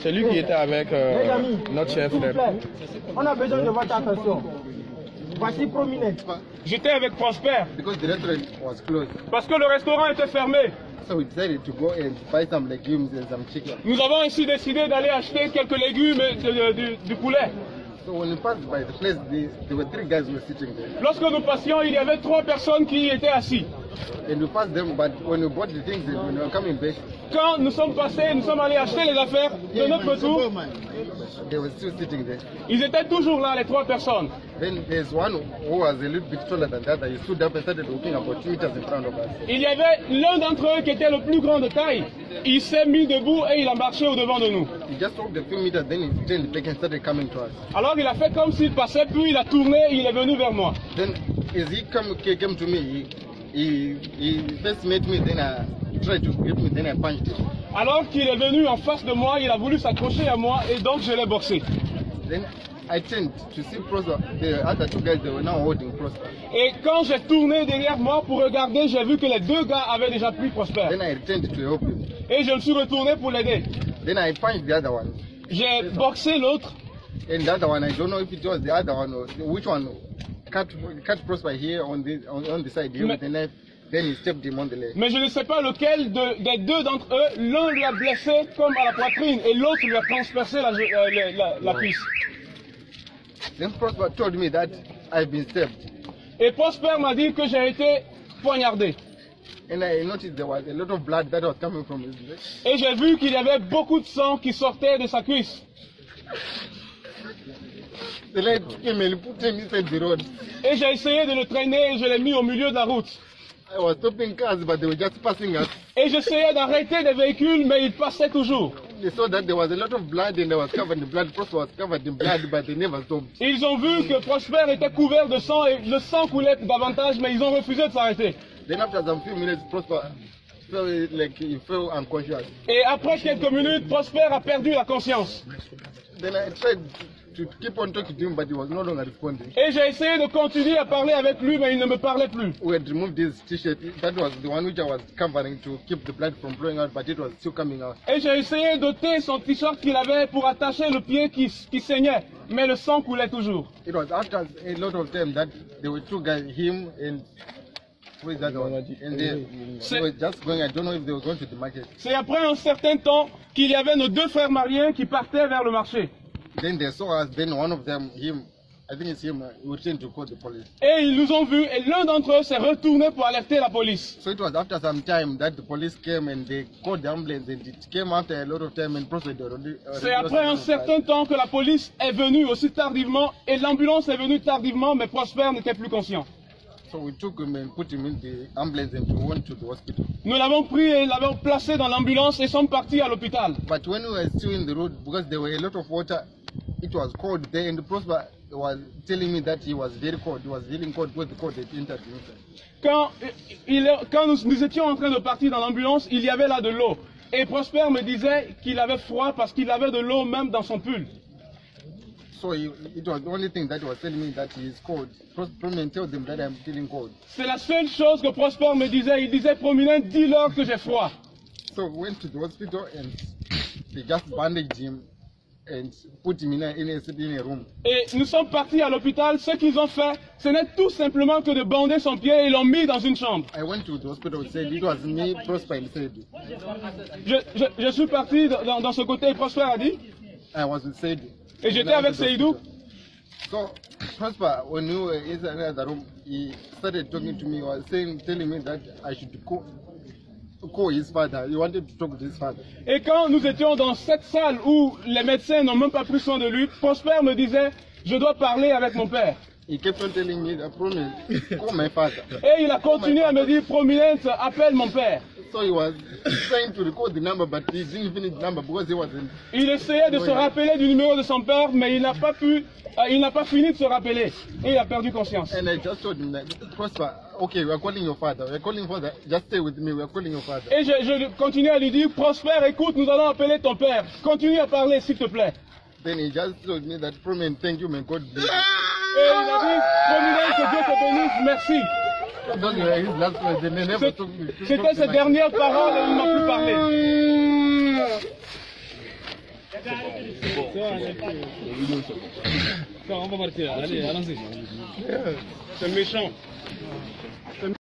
C'est lui qui était avec notre chef. On a besoin de votre attention. Voici Prominent. J'étais avec Prosper. Because the restaurant was closed. Parce que le restaurant était fermé. So we decided to go and buy some legumes and some chicken. Nous avons ainsi décidé d'aller acheter quelques légumes et du poulet. So when we passed by the place, there were 3 guys who were sitting there. Lorsque nous passions, il y avait 3 personnes qui y étaient assis. And we passed them, but when we bought the things and when we were coming back, Quand nous sommes passés, nous sommes allés acheter les affaires de notre tour, they were still sitting there. ils étaient toujours là, les 3 personnes. Then there's one who was a little bit taller than the other. He stood up and started walking about 2 meters in front of us. Il y avait l'un d'entre eux qui était le plus grand de taille. Il s'est mis debout et il a marché au devant de nous. He just walked a few meters, then he turned back and started coming to us. Alors il a fait comme s'il passait, puis il a tourné et il est venu vers moi. Then as he came to me, he first met me, then I tried to grip me, then I punched him. Alors qu'il est venu en face de moi, il a voulu s'accrocher à moi et donc je l'ai boxé. Then I turned to see Prosper. The other 2 guys, they were now holding Prosper. Et quand j'ai tourné derrière moi pour regarder, j'ai vu que les 2 gars avaient déjà pris Prosper. Then I returned to help him. Et je me suis retourné pour l'aider. Then I punched the other one. J'ai boxé l'autre. And the other one, I don't know if it was the other one or which one cut Prosper here on the side here with a knife. Then he stepped him on the leg. Mais je ne sais pas lequel des 2 d'entre eux, l'un lui a blessé comme à la poitrine et l'autre lui a transpercé la cuisse. Then Prosper told me that I've been stabbed. Et Prosper m'a dit que j'ai été poignardé. And I noticed there was a lot of blood that was coming from his leg. Et j'ai vu qu'il y avait beaucoup de sang qui sortait de sa cuisse. The light came and put him inside the road. Et j'ai essayé de le traîner et je l'ai mis au milieu de la route. I was stopping cars, but they were just passing us. Et j'essayais d'arrêter des véhicules, mais ils passaient toujours. They saw that there was a lot of blood and I was covered in blood. Prosper was covered in blood, but they never stopped. Ils ont vu que Prosper était couvert de sang et le sang coulait davantage, mais ils ont refusé de s'arrêter. Then after some few minutes, Prosper felt like he fell unconscious. Et après quelques minutes, Prosper a perdu la conscience. Then I tried to keep on talking to him, but he was no longer responding. Et j'ai essayé de continuer à parler avec lui, mais il ne me parlait plus. We had removed his t-shirt. That was the one which I was covering to keep the blood from flowing out, but it was still coming out. Et j'ai essayé d'ôter son t-shirt qu'il avait pour attacher le pied qui saignait, mais le sang coulait toujours. It was after a lot of time that there were 2 guys, him and who is that one? And they were just going. I don't know if they were going to the market. C'est après un certain temps qu'il y avait nos 2 frères mariés qui partaient vers le marché. Then they saw us. Then one of them, him, I think it's him, he returned to call the police. Et ils nous ont vus et l'un d'entre eux s'est retourné pour alerter la police. So it was after some time that the police came and they called the ambulance and it came after a lot of time and proceeded. C'est après un certain temps que la police est venue aussi tardivement et l'ambulance est venue tardivement, mais Prosper n'était plus conscient. So we took him and put him in the ambulance and we went to the hospital. Nous l'avons pris et l'avons placé dans l'ambulance et sommes partis à l'hôpital. But when we were still in the road, because there were a lot of water, it was cold there, and Prosper was telling me that he was very cold. He was feeling cold because the cold had entered inside. Quand nous étions en train de partir dans l'ambulance, il y avait là de l'eau. Et Prosper me disait qu'il avait froid parce qu'il avait de l'eau même dans son pull. So it was the only thing that he was telling me that he is cold. Prominent told them that I'm feeling cold. C'est la seule chose que Prosper me disait. Il disait, Prominent, dis-leur que j'ai froid. So we went to the hospital and they just bandaged him and put him in a room. Et nous sommes partis à l'hôpital. Ce qu'ils ont fait, ce n'est tout simplement que de bander son pied et l'ont mis dans une chambre. I went to the hospital, said it was me, Prosper said. Je suis parti dans ce côté et Prosper a dit. I was with Seydou. Et j'étais avec Seydou. So Prosper, when we were inside the room, he started talking to me. He was telling me that I should call his father. He wanted to talk to his father. Et quand nous étions dans cette salle où les médecins n'ont même pas pris soin de lui, Prosper me disait, je dois parler avec mon père. He kept on telling me, Prominent, call my father. Et il a continué à me dire, Prominent, appelle mon père. So he was trying to record the number, but he didn't finish the number because he wasn't. Il essayait de se rappeler du numéro de son père, mais il n'a pas fini de se rappeler. Et il a perdu conscience. And I just told him that, Prosper, okay, we are calling your father. We are calling father. Just stay with me. We are calling your father. Et je continuais à lui dire, Prosper, écoute, nous allons appeler ton père. Continue à parler, s'il te plaît. Then he just told me that, Prominent, thank you, may God bless you. Et il a dit, Prominent, que Dieu te bénisse, merci. C'était ses dernières paroles et il ne m'a plus parlé. On va partir. Allez, allons-y. C'est méchant.